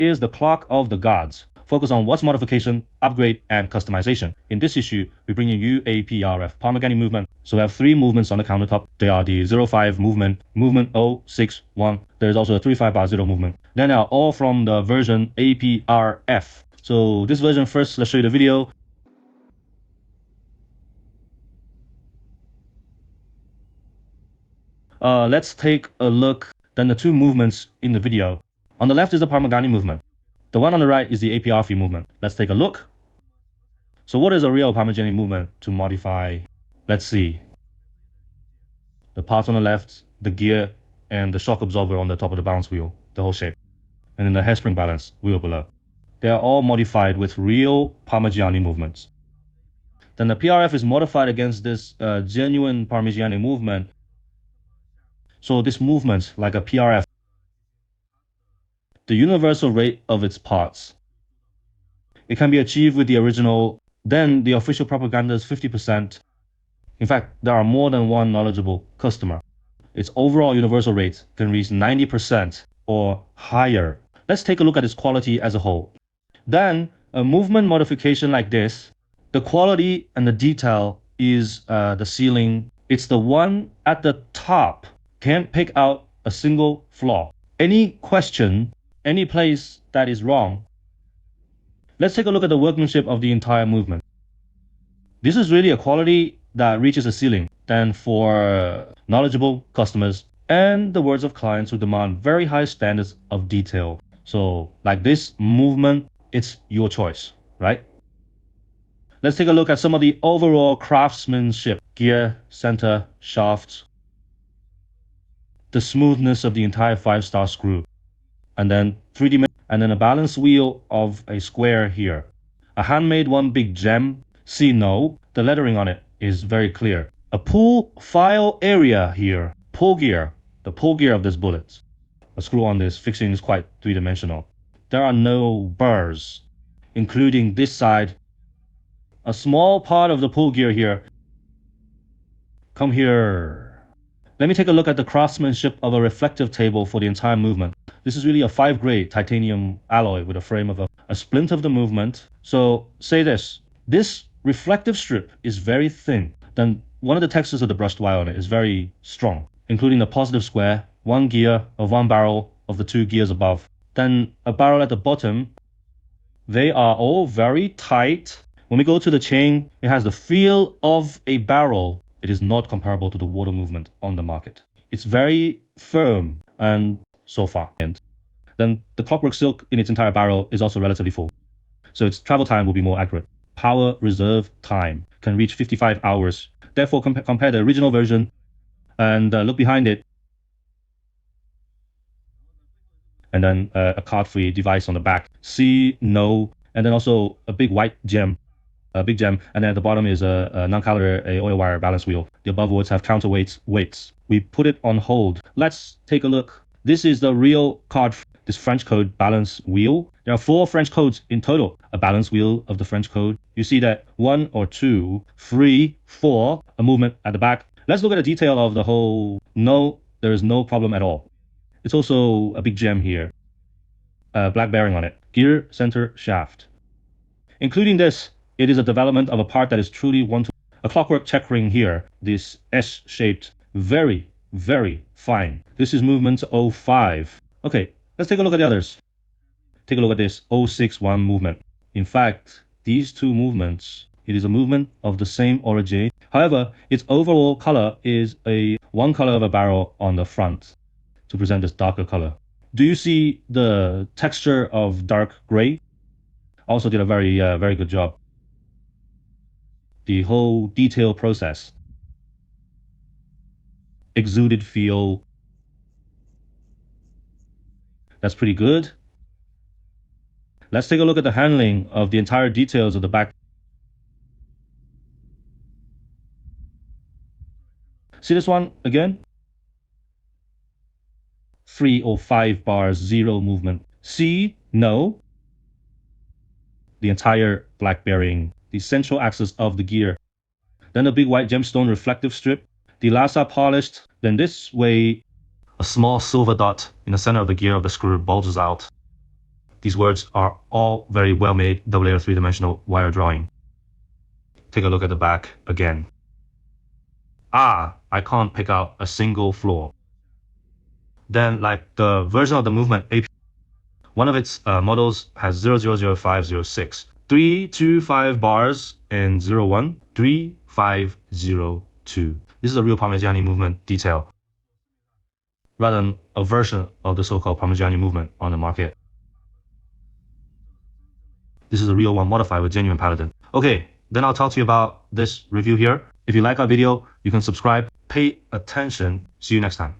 is the clock of the gods. Focus on what's modification, upgrade, and customization. In this issue, we bring you UAPRF, pomegranate movement. So we have 3 movements on the countertop. They are the 05 movement, movement 061. There's also a 35/0 movement. Then they are all from the version APRF. So this version first, let's show you the video. Let's take a look then the 2 movements in the video. On the left is the pomegranate movement. The one on the right is the APRF movement. Let's take a look. So what is a real pomegranate movement to modify? Let's see. The parts on the left, the gear, and the shock absorber on the top of the balance wheel, the whole shape. And then the hairspring balance wheel below. They are all modified with real Parmigiani movements. Then the PRF is modified against this genuine Parmigiani movement. So this movement, like a PRF, the universal rate of its parts, it can be achieved with the original, then the official propaganda is 50%. In fact, there are more than one knowledgeable customer. Its overall universal rate can reach 90% or higher. Let's take a look at its quality as a whole. Then, a movement modification like this, the quality and the detail is the ceiling. It's the one at the top. Can't pick out a single flaw. Any question, any place that is wrong. Let's take a look at the workmanship of the entire movement. This is really a quality that reaches a ceiling. Then for knowledgeable customers and the words of clients who demand very high standards of detail. So like this movement, it's your choice, right? Let's take a look at some of the overall craftsmanship. Gear, center, shafts, the smoothness of the entire 5-star screw, and then 3D, and then a balance wheel of a square here. A handmade one big gem. See, no, the lettering on it is very clear. A pull file area here. Pull gear, the pull gear of this bullet. A screw on this fixing is quite 3-dimensional. There are no burrs, including this side. A small part of the pull gear here. Come here. Let me take a look at the craftsmanship of a reflective table for the entire movement. This is really a 5-grade titanium alloy with a frame of a splint of the movement. So say this reflective strip is very thin. Then one of the textures of the brushed wire on it is very strong, including the positive square, 1 gear of 1 barrel of the 2 gears above. Then a barrel at the bottom. They are all very tight. When we go to the chain, it has the feel of a barrel. It is not comparable to the water movement on the market. It's very firm and so far. And then the clockwork silk in its entire barrel is also relatively full. So its travel time will be more accurate. Power reserve time can reach 55 hours. Therefore, compare the original version and look behind it. And then a card-free device on the back. See, no, and then also a big white gem. A big gem, and then at the bottom is a non-caliber oil wire balance wheel. The above words have counterweights, weights. We put it on hold. Let's take a look. This is the real card, this French code balance wheel. There are 4 French codes in total. A balance wheel of the French code. You see that 1 or 2, 3, 4, a movement at the back. Let's look at the detail of the whole. No, there is no problem at all. It's also a big gem here. Black bearing on it. Gear, center, shaft. Including this, it is a development of a part that is truly one-to-one. A clockwork check ring here, this S-shaped, very, very fine. This is movement 05. Okay, let's take a look at the others. Take a look at this 061 movement. In fact, these 2 movements, it is a movement of the same origin. However, its overall color is a 1 color of a barrel on the front to present this darker color. Do you see the texture of dark gray? Also did a very, very good job. The whole detail process. Exuded feel. That's pretty good. Let's take a look at the handling of the entire details of the back. See this one again? 3 or 5 bars, 0 movement. See? No. The entire black bearing, the central axis of the gear. Then a big white gemstone reflective strip. The lassa polished. Then this way, a small silver dot in the center of the gear of the screw bulges out. These words are all very well made double layer 3-dimensional wire drawing. Take a look at the back again. I can't pick out a single flaw. Then, like the version of the movement AP, one of its models has 000506, 325 bars in 01, 3502. This is a real Parmigiani movement detail, rather than a version of the so-called Parmigiani movement on the market. This is a real one modified with genuine paladin. Okay, then I'll talk to you about this review here. If you like our video, you can subscribe. Pay attention. See you next time.